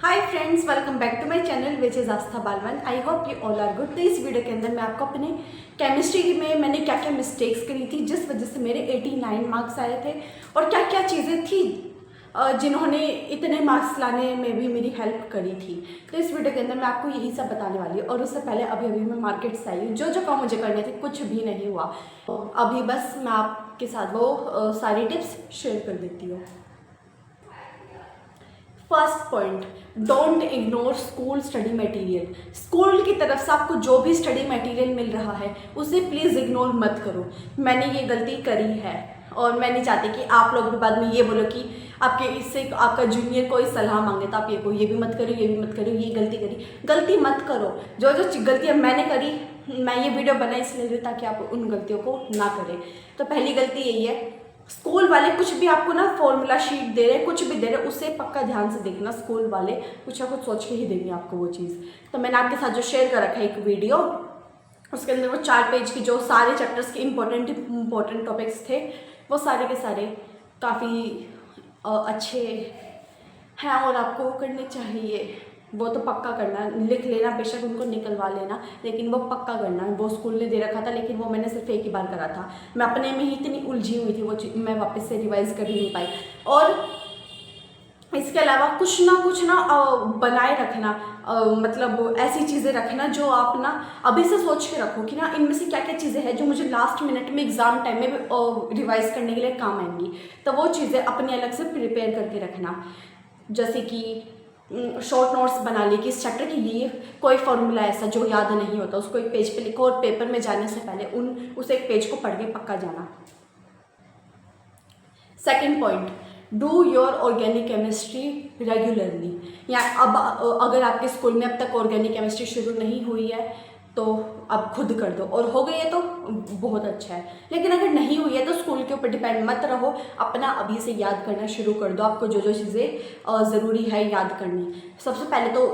Hi friends, welcome back to my channel which is Aastha Balwan. I hope you all are good. तो इस video के अंदर मैं आपको अपने केमिस्ट्री में मैंने क्या क्या मिस्टेक्स करी थी जिस वजह से मेरे 89 मार्क्स आए थे और क्या क्या चीज़ें थी जिन्होंने इतने मार्क्स लाने में भी मेरी हेल्प करी थी। तो इस वीडियो के अंदर मैं आपको यही सब बताने वाली हूँ। और उससे पहले अभी मैं मार्केट से आई हूँ। जो जो काम मुझे करने थे कुछ भी नहीं हुआ। अभी बस मैं आपके साथ वो सारी टिप्स शेयर कर देती हूँ। First point, don't ignore school study material. School की तरफ से आपको जो भी स्टडी मटेरियल मिल रहा है उसे प्लीज़ इग्नोर मत करो। मैंने ये गलती करी है और मैं नहीं चाहती कि आप लोग भी बाद में ये बोलो कि आपके इससे आपका जूनियर कोई सलाह मांगे तो आप ये भी मत करो, ये भी मत करो, ये गलती करी। गलती मत करो। जो जो गलतियाँ मैंने करी, मैं ये वीडियो बनाई इसलिए ताकि आप उन गलतियों को ना करें। तो पहली गलती यही है, स्कूल वाले कुछ भी आपको ना फॉर्मूला शीट दे रहे, कुछ भी दे रहे, उससे पक्का ध्यान से देखना। स्कूल वाले कुछ ना कुछ सोच के ही देंगे आपको वो चीज़। तो मैंने आपके साथ जो शेयर कर रखा है एक वीडियो, उसके अंदर वो 4 पेज की जो सारे चैप्टर्स के इम्पोर्टेंट टॉपिक्स थे वो सारे के सारे काफ़ी अच्छे हैं और आपको करने चाहिए। वो तो पक्का करना, लिख लेना, बेशक उनको निकलवा लेना, लेकिन वो पक्का करना। वो स्कूल ने दे रखा था लेकिन वो मैंने सिर्फ एक ही बार करा था। मैं अपने में ही इतनी उलझी हुई थी वो चीज़ मैं वापस से रिवाइज कर ही नहीं पाई। और इसके अलावा कुछ ना बनाए रखना, मतलब ऐसी चीज़ें रखना जो आप ना अभी से सोच के रखो कि ना इनमें से क्या क्या चीज़ें हैं जो मुझे लास्ट मिनट में एग्ज़ाम टाइम में रिवाइज करने के लिए काम आएंगी। तो वो चीज़ें अपने अलग से प्रिपेयर करके रखना। जैसे कि शॉर्ट नोट्स बना ली कि इस चैप्टर की ये कोई फॉर्मूला ऐसा जो याद नहीं होता उसको एक पेज पे लिखो और पेपर में जाने से पहले उस एक पेज को पढ़ के पक्का जाना। Second point, do your organic chemistry regularly. या अब अगर आपके स्कूल में अब तक ऑर्गेनिक केमिस्ट्री शुरू नहीं हुई है तो अब खुद कर दो, और हो गई है तो बहुत अच्छा है। लेकिन अगर नहीं हुई है तो स्कूल के ऊपर डिपेंड मत रहो, अपना अभी से याद करना शुरू कर दो। आपको जो जो चीज़ें ज़रूरी है याद करनी, सबसे पहले तो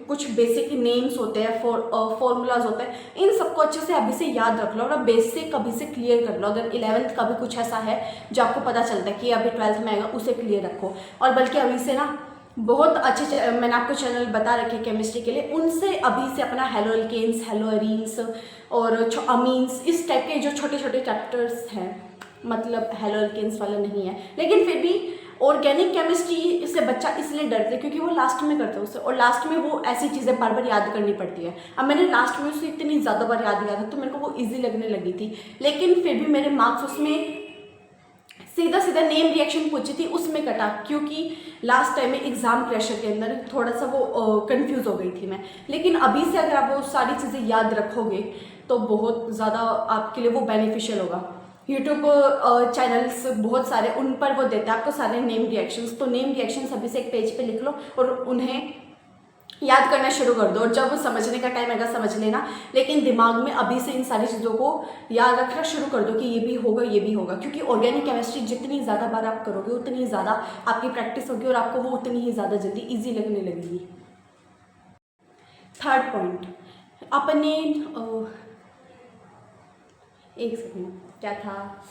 कुछ बेसिक नेम्स होते हैं, फॉर्मूलाज होते हैं, इन सबको अच्छे से अभी से याद रख लो और बेसिक अभी से क्लियर कर लो। अगर 11th का भी कुछ ऐसा है जो आपको पता चलता है कि अभी 12th में आएगा, उसे क्लियर रखो। और बल्कि अभी से ना बहुत अच्छे मैंने आपको चैनल बता रखे केमिस्ट्री के लिए, उनसे अभी से अपना हेलो एल्केन्स, हेलो एरीन्स और अमीन्स, इस टाइप के जो छोटे छोटे चैप्टर्स हैं, मतलब हेलो एल्केन्स वाला नहीं है लेकिन फिर भी ऑर्गेनिक केमिस्ट्री से बच्चा इसलिए डरते हैं क्योंकि वो लास्ट में करते हैं उसे, और लास्ट में वो ऐसी चीज़ें बार बार याद करनी पड़ती है। अब मैंने लास्ट में उसे इतनी ज़्यादा बार याद किया था तो मेरे को वो ईजी लगने लगी थी, लेकिन फिर भी मेरे मार्क्स उसमें सीधा सीधा नेम रिएक्शन पूछी थी उसमें कटा, क्योंकि लास्ट टाइम में एग्ज़ाम प्रेशर के अंदर थोड़ा सा वो कंफ्यूज हो गई थी मैं। लेकिन अभी से अगर आप वो सारी चीज़ें याद रखोगे तो बहुत ज़्यादा आपके लिए वो बेनिफिशियल होगा। यूट्यूब चैनल्स बहुत सारे, उन पर वो देते हैं आपको सारे नेम रिएक्शंस। तो नेम रिएक्शंस अभी से एक पेज पे लिख लो और उन्हें याद करना शुरू कर दो, और जब वो समझने का टाइम आएगा समझ लेना, लेकिन दिमाग में अभी से इन सारी चीज़ों को याद रखना शुरू कर दो कि ये भी होगा, ये भी होगा। क्योंकि ऑर्गेनिक केमिस्ट्री जितनी ज़्यादा बार आप करोगे उतनी ज़्यादा आपकी प्रैक्टिस होगी और आपको वो उतनी ही ज़्यादा जल्दी ईजी लगने लगेगी। थर्ड पॉइंट, अपने एक सेकेंड, क्या था,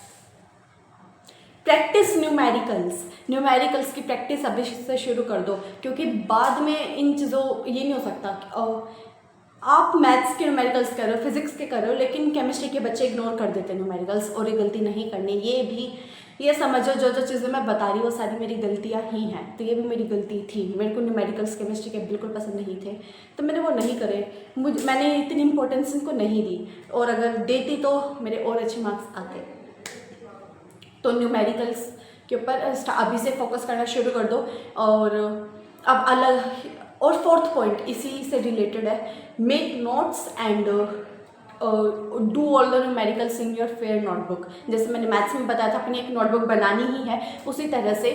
प्रैक्टिस न्यूमेरिकल्स की प्रैक्टिस अभी से शुरू कर दो, क्योंकि बाद में इन चीज़ों ये नहीं हो सकता आप मैथ्स के न्यूमेरिकल्स कर रहे हो, फिजिक्स के कर रहे हो, लेकिन केमिस्ट्री के बच्चे इग्नोर कर देते हैं न्यूमेरिकल्स, और ये गलती नहीं करनी। ये समझो जो जो चीज़ें मैं बता रही हूँ वो सारी मेरी गलतियाँ ही हैं। तो ये भी मेरी गलती थी, मेरे को न्यूमेरिकल्स केमिस्ट्री के बिल्कुल पसंद नहीं थे तो मैंने वो नहीं करे, मैंने इतनी इंपॉर्टेंस इनको नहीं दी, और अगर देती तो मेरे और अच्छे मार्क्स आते। तो न्यूमेरिकल्स के ऊपर अभी से फोकस करना शुरू कर दो। और अब अलग, और फोर्थ पॉइंट इसी से रिलेटेड है, make notes and do all the numericals in your fair notebook. जैसे मैंने मैथ्स में बताया था अपनी एक नोटबुक बनानी ही है, उसी तरह से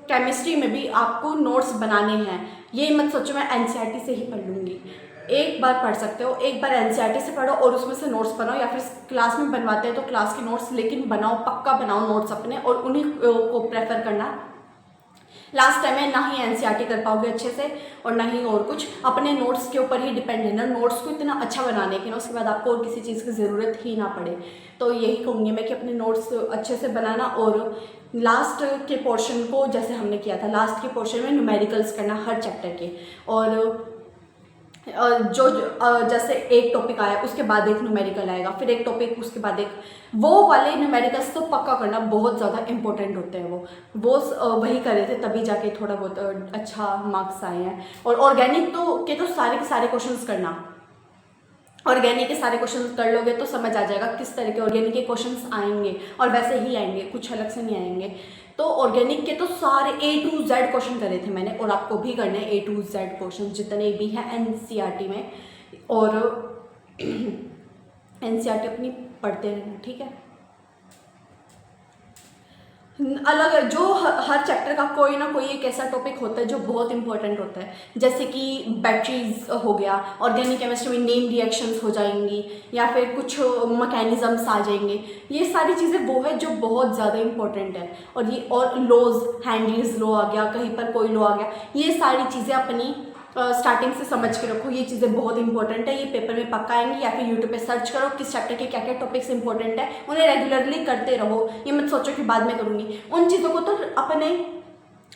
केमिस्ट्री में भी आपको नोट्स बनाने हैं। ये मत सोचो मैं एनसीईआरटी से ही पढ़ लूँगी, एक बार पढ़ सकते हो, एक बार एनसीईआरटी से पढ़ो और उसमें से नोट्स बनाओ, या फिर क्लास में बनवाते हैं तो क्लास के नोट्स, लेकिन बनाओ, पक्का बनाओ नोट्स अपने, और उन्हीं को प्रेफर करना। लास्ट टाइम है, ना ही एनसीईआरटी कर पाओगे अच्छे से और ना ही और कुछ। अपने नोट्स के ऊपर ही डिपेंड है ना, नोट्स को इतना अच्छा बनाने की ना, उसके बाद आपको और किसी चीज़ की ज़रूरत ही ना पड़े। तो यही कहूँगी मैं कि अपने नोट्स अच्छे से बनाना और लास्ट के पोर्शन को जैसे हमने किया था, लास्ट के पोर्शन में न्यूमेरिकल्स करना हर चैप्टर के। और जो जैसे एक टॉपिक आया उसके बाद एक न्यूमेरिकल आएगा, फिर एक टॉपिक उसके बाद एक, वो वाले न्यूमेरिकल्स तो पक्का करना बहुत ज़्यादा इंपॉर्टेंट होते हैं। वो वही करे थे तभी जाके थोड़ा बहुत अच्छा मार्क्स आए हैं। और ऑर्गेनिक तो सारे के सारे क्वेश्चंस करना, ऑर्गेनिक के सारे क्वेश्चंस कर लोगे तो समझ आ जाएगा किस तरह के ऑर्गेनिक के क्वेश्चंस आएंगे, और वैसे ही आएंगे, कुछ अलग से नहीं आएंगे। तो ऑर्गेनिक के तो सारे A to Z क्वेश्चन करे थे मैंने, और आपको भी करने हैं A to Z क्वेश्चन जितने भी हैं एनसीईआरटी में। और एनसीईआरटी अपनी पढ़ते रहना, ठीक है। अलग जो हर चैप्टर का कोई ना कोई एक ऐसा टॉपिक होता है जो बहुत इंपॉर्टेंट होता है, जैसे कि बैटरीज हो गया, ऑर्गेनिक केमिस्ट्री में नेम रिएक्शंस हो जाएंगी, या फिर कुछ मैकेनिज्म्स आ जाएंगे। ये सारी चीज़ें वो है जो बहुत ज़्यादा इंपॉर्टेंट है। और लॉज, हेनरीज लॉ आ गया, कहीं पर कोई लॉ आ गया, ये सारी चीज़ें अपनी स्टार्टिंग से समझ के रखो। ये चीज़ें बहुत इंपॉर्टेंट है, ये पेपर में पक्का आएंगी। या फिर यूट्यूब पे सर्च करो किस चैप्टर के क्या क्या टॉपिक्स इंपॉर्टेंट है, उन्हें रेगुलरली करते रहो। ये मत सोचो कि बाद में करूँगी, उन चीज़ों को तो अपने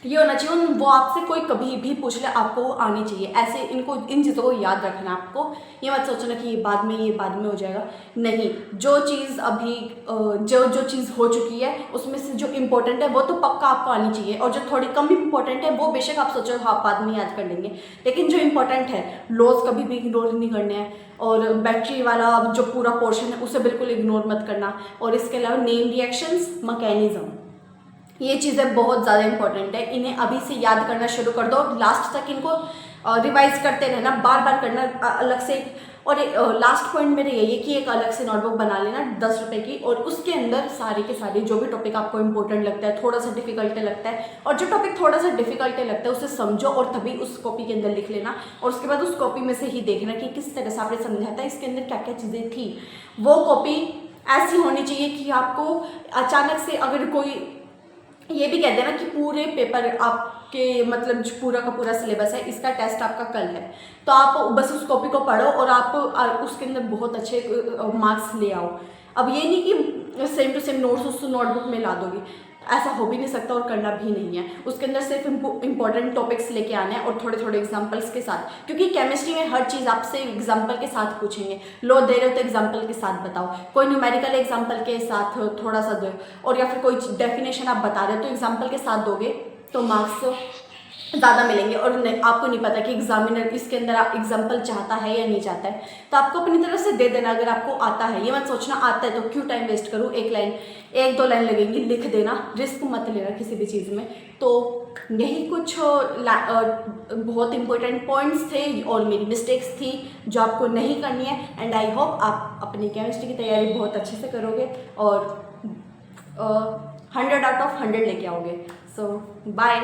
ये होना चाहिए, वो आपसे कोई कभी भी पूछ ले आपको वो आनी चाहिए। ऐसे इन चीज़ों को याद रखना आपको। ये मत सोचना कि ये बाद में हो जाएगा, नहीं। जो चीज़ अभी जो चीज़ हो चुकी है उसमें से जो इम्पोर्टेंट है वो तो पक्का आपको आनी चाहिए, और जो थोड़ी कम इम्पोर्टेंट है वो बेशक आप सोचो हाँ बाद में याद कर लेंगे, लेकिन जो इम्पोर्टेंट है लॉज कभी भी इग्नोर नहीं करने हैं। और बैटरी वाला जो पूरा पोर्शन है उसे बिल्कुल इग्नोर मत करना। और इसके अलावा नेम रिएक्शंस, मैकेनिज्म, ये चीज़ें बहुत ज़्यादा इंपॉर्टेंट है। इन्हें अभी से याद करना शुरू कर दो, लास्ट तक इनको रिवाइज करते रहना, बार बार करना अलग से। और लास्ट पॉइंट मेरा यही है कि एक अलग से नोटबुक बना लेना 10 रुपये की, और उसके अंदर सारे के सारे जो भी टॉपिक आपको इंपॉर्टेंट लगता है, थोड़ा सा डिफिकल्ट लगता है, और जो टॉपिक थोड़ा सा डिफिकल्ट लगता है उसे समझो और तभी उस कॉपी के अंदर लिख लेना। और उसके बाद उस कॉपी में से ही देखना कि किस तरह से आपने समझा था, इसके अंदर क्या क्या चीज़ें थी। वो कॉपी ऐसी होनी चाहिए कि आपको अचानक से अगर कोई ये भी कह देना कि पूरे पेपर आपके मतलब जो पूरा का पूरा सिलेबस है, इसका टेस्ट आपका कल है, तो आप बस उस कॉपी को पढ़ो और आप उसके अंदर बहुत अच्छे मार्क्स ले आओ। अब ये नहीं कि सेम टू सेम नोट्स उस नोटबुक में ला दोगे, ऐसा हो भी नहीं सकता और करना भी नहीं है। उसके अंदर सिर्फ इंपॉर्टेंट टॉपिक्स लेके आने हैं और थोड़े थोड़े एग्जांपल्स के साथ, क्योंकि केमिस्ट्री में हर चीज़ आपसे एग्जांपल के साथ पूछेंगे। लो दे रहे हो तो एग्जांपल के साथ बताओ, कोई न्यूमेरिकल एग्जांपल के साथ थोड़ा सा दो, और या फिर कोई डेफिनेशन आप बता रहे हो तो एग्जांपल के साथ दोगे तो मार्क्स ज़्यादा मिलेंगे। और आपको नहीं पता कि एग्जामिनर इसके अंदर एग्जाम्पल चाहता है या नहीं चाहता है, तो आपको अपनी तरफ से दे देना अगर आपको आता है। ये मत सोचना आता है तो क्यों टाइम वेस्ट करूँ, एक दो लाइन लगेंगी, लिख देना, रिस्क मत लेना किसी भी चीज़ में। तो यही कुछ बहुत इंपॉर्टेंट पॉइंट्स थे और मेरी मिस्टेक्स थी जो आपको नहीं करनी है। एंड आई होप आप अपनी केमिस्ट्री की तैयारी बहुत अच्छे से करोगे और 100 आउट ऑफ 100 लेके आओगे। सो बाय।